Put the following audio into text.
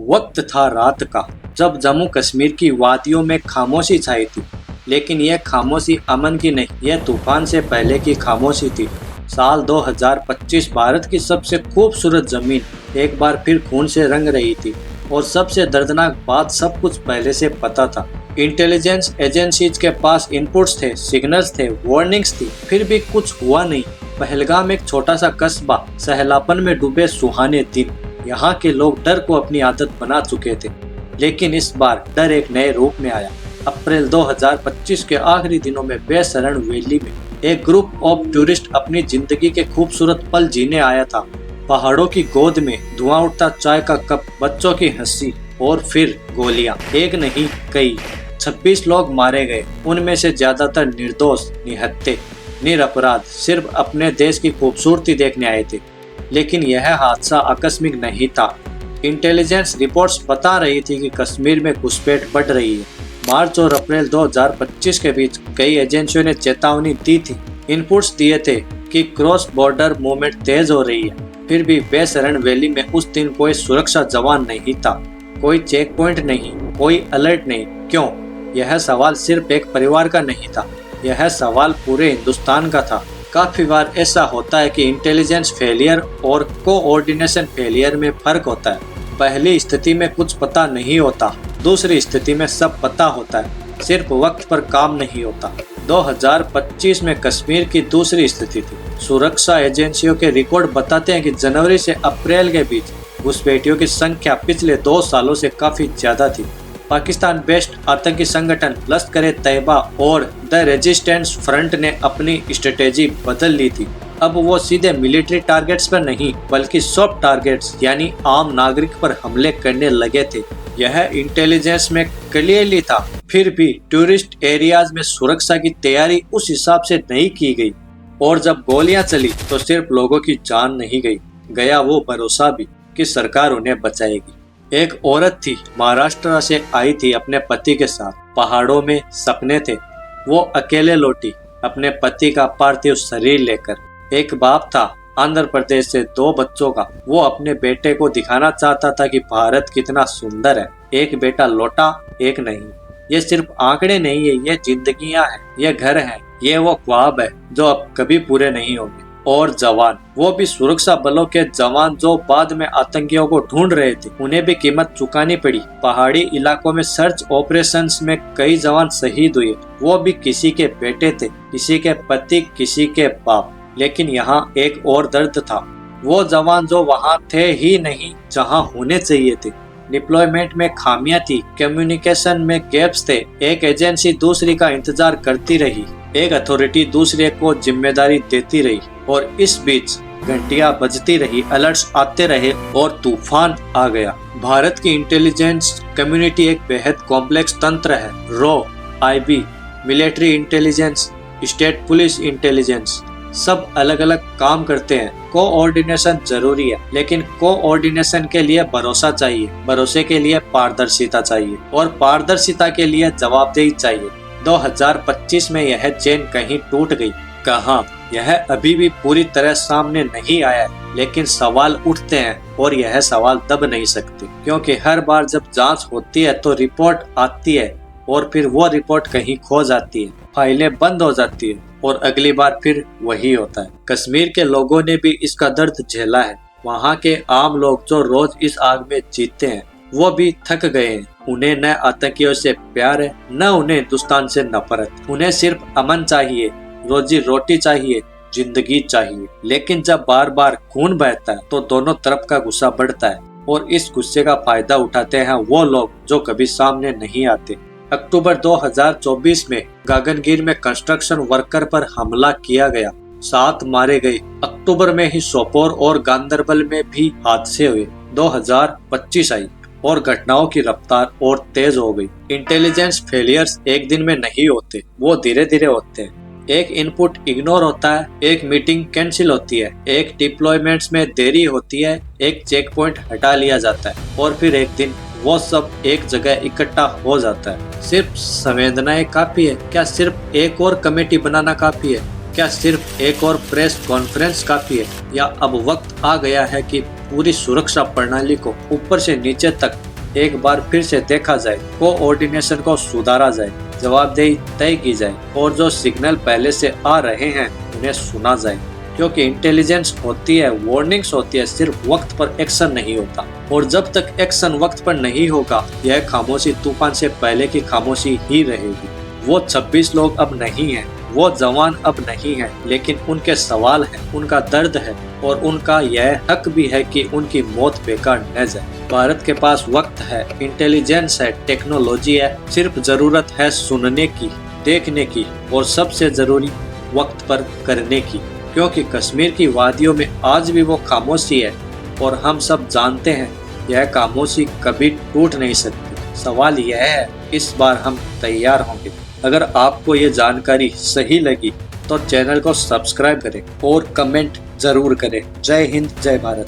वक्त था रात का, जब जम्मू कश्मीर की वादियों में खामोशी छाई थी। लेकिन यह खामोशी अमन की नहीं, यह तूफान से पहले की खामोशी थी। साल 2025 भारत की सबसे खूबसूरत जमीन एक बार फिर खून से रंग रही थी। और सबसे दर्दनाक बात, सब कुछ पहले से पता था। इंटेलिजेंस एजेंसीज के पास इनपुट्स थे, सिग्नल्स थे, वार्निंग्स थी, फिर भी कुछ हुआ नहीं। पहलगाम एक छोटा सा कस्बा, सहलापन में डूबे सुहाने दिन। यहाँ के लोग डर को अपनी आदत बना चुके थे, लेकिन इस बार डर एक नए रूप में आया। अप्रैल 2025 के आखिरी दिनों में बेसरण वैली में एक ग्रुप ऑफ टूरिस्ट अपनी जिंदगी के खूबसूरत पल जीने आया था। पहाड़ों की गोद में धुआं उठता चाय का कप, बच्चों की हंसी और फिर गोलियां। एक नहीं, कई 26 लोग मारे गए। उनमें से ज्यादातर निर्दोष, निहत्थे, निरपराध, सिर्फ अपने देश की खूबसूरती देखने आए थे। लेकिन यह हादसा आकस्मिक नहीं था। इंटेलिजेंस रिपोर्ट्स बता रही थी कि कश्मीर में घुसपैठ बढ़ रही है। मार्च और अप्रैल 2025 के बीच कई एजेंसियों ने चेतावनी दी थी, इनपुट्स दिए थे कि क्रॉस बॉर्डर मूवमेंट तेज हो रही है। फिर भी बेसरण वैली में उस दिन कोई सुरक्षा जवान नहीं था, कोई चेक पॉइंट नहीं, कोई अलर्ट नहीं। क्यों? यह सवाल सिर्फ एक परिवार का नहीं था, यह सवाल पूरे हिंदुस्तान का था। काफी बार ऐसा होता है कि इंटेलिजेंस फेलियर और कोऑर्डिनेशन फेलियर में फर्क होता है। पहली स्थिति में कुछ पता नहीं होता, दूसरी स्थिति में सब पता होता है, सिर्फ वक्त पर काम नहीं होता। 2025 में कश्मीर की दूसरी स्थिति थी। सुरक्षा एजेंसियों के रिकॉर्ड बताते हैं कि जनवरी से अप्रैल के बीच घुसपैठियों की संख्या पिछले 2 सालों से काफी ज्यादा थी। पाकिस्तान बेस्ड आतंकी संगठन लश्कर-ए-तैयबा और द रेजिस्टेंस फ्रंट ने अपनी स्ट्रेटेजी बदल ली थी। अब वो सीधे मिलिट्री टारगेट्स पर नहीं, बल्कि सॉफ्ट टारगेट्स यानी आम नागरिक पर हमले करने लगे थे। यह इंटेलिजेंस में क्लियरली था। फिर भी टूरिस्ट एरियाज में सुरक्षा की तैयारी उस हिसाब से नहीं की गई। और जब गोलियां चली तो सिर्फ लोगों की जान नहीं गई, गया वो भरोसा भी कि सरकार उन्हें बचाएगी। एक औरत थी, महाराष्ट्र से आई थी अपने पति के साथ। पहाड़ों में सपने थे, वो अकेले लौटी अपने पति का पार्थिव शरीर लेकर। एक बाप था, आंध्र प्रदेश से 2 बच्चों का। वो अपने बेटे को दिखाना चाहता था कि भारत कितना सुंदर है। एक बेटा लौटा, एक नहीं। ये सिर्फ आंकड़े नहीं है, ये जिंदगियां हैं, ये घर हैं, ये वो ख्वाब है जो अब कभी पूरे नहीं होंगे। और जवान, वो भी सुरक्षा बलों के जवान जो बाद में आतंकियों को ढूंढ रहे थे, उन्हें भी कीमत चुकानी पड़ी। पहाड़ी इलाकों में सर्च ऑपरेशंस में कई जवान शहीद हुए। वो भी किसी के बेटे थे, किसी के पति, किसी के बाप। लेकिन यहाँ एक और दर्द था, वो जवान जो वहाँ थे ही नहीं जहाँ होने चाहिए थे। डिप्लॉयमेंट में खामियां थी, कम्युनिकेशन में गैप्स थे। एक एजेंसी दूसरी का इंतजार करती रही, एक अथॉरिटी दूसरे को जिम्मेदारी देती रही। और इस बीच घंटियां बजती रही, अलर्ट्स आते रहे और तूफान आ गया। भारत की इंटेलिजेंस कम्युनिटी एक बेहद कॉम्प्लेक्स तंत्र है। Raw, IB, military intelligence, state police intelligence, सब अलग अलग काम करते हैं। कोऑर्डिनेशन जरूरी है, लेकिन कोऑर्डिनेशन के लिए भरोसा चाहिए, भरोसे के लिए पारदर्शिता चाहिए, और पारदर्शिता के लिए जवाबदेही चाहिए। 2025 में यह चेन कहीं टूट गई। कहाँ? यह अभी भी पूरी तरह सामने नहीं आया है, लेकिन सवाल उठते हैं और यह सवाल दब नहीं सकते, क्योंकि हर बार जब जांच होती है तो रिपोर्ट आती है और फिर वो रिपोर्ट कहीं खो जाती है, फाइलें बंद हो जाती है और अगली बार फिर वही होता है। कश्मीर के लोगों ने भी इसका दर्द झेला है। वहाँ के आम लोग जो रोज इस आग में जीते हैं, वो भी थक गए हैं। उन्हें न आतंकियों से प्यार है, न उन्हें हिंदुस्तान से नफरत। उन्हें सिर्फ अमन चाहिए, रोजी रोटी चाहिए, जिंदगी चाहिए। लेकिन जब बार बार खून बहता है तो दोनों तरफ का गुस्सा बढ़ता है, और इस गुस्से का फायदा उठाते हैं वो लोग जो कभी सामने नहीं आते। अक्टूबर 2024 में गगनगिर में कंस्ट्रक्शन वर्कर पर हमला किया गया, 7 मारे गए। अक्टूबर में ही सोपोर और गांदरबल में भी हादसे हुए। 2025 आई और घटनाओं की रफ्तार और तेज हो गई। इंटेलिजेंस फेलियर्स एक दिन में नहीं होते, वो धीरे धीरे होते हैं। एक इनपुट इग्नोर होता है, एक मीटिंग कैंसिल होती है, एक डिप्लॉयमेंट्स में देरी होती है, एक चेक पॉइंट हटा लिया जाता है, और फिर एक दिन वो सब एक जगह इकट्ठा हो जाता है। सिर्फ संवेदनाएं काफी है क्या? सिर्फ एक और कमेटी बनाना काफी है क्या? सिर्फ एक और प्रेस कॉन्फ्रेंस काफी है? या अब वक्त आ गया है कि पूरी सुरक्षा प्रणाली को ऊपर से नीचे तक एक बार फिर से देखा जाए, कोऑर्डिनेशन को सुधारा जाए, जवाबदेही तय की जाए और जो सिग्नल पहले से आ रहे हैं उन्हें सुना जाए। क्योंकि इंटेलिजेंस होती है, वार्निंग्स होती है, सिर्फ वक्त पर एक्शन नहीं होता। और जब तक एक्शन वक्त पर नहीं होगा, यह खामोशी तूफान से पहले की खामोशी ही रहेगी। वो 26 लोग अब नहीं हैं, वो जवान अब नहीं हैं, लेकिन उनके सवाल हैं, उनका दर्द है और उनका यह हक भी है कि उनकी मौत बेकार न जाए। भारत के पास वक्त है, इंटेलिजेंस है, टेक्नोलॉजी है, सिर्फ जरूरत है सुनने की, देखने की और सबसे जरूरी वक्त पर करने की। क्योंकि कश्मीर की वादियों में आज भी वो खामोशी है और हम सब जानते हैं यह खामोशी कभी टूट नहीं सकती। सवाल यह है, इस बार हम तैयार होंगे। अगर आपको ये जानकारी सही लगी तो चैनल को सब्सक्राइब करें और कमेंट जरूर करें। जय हिंद, जय भारत।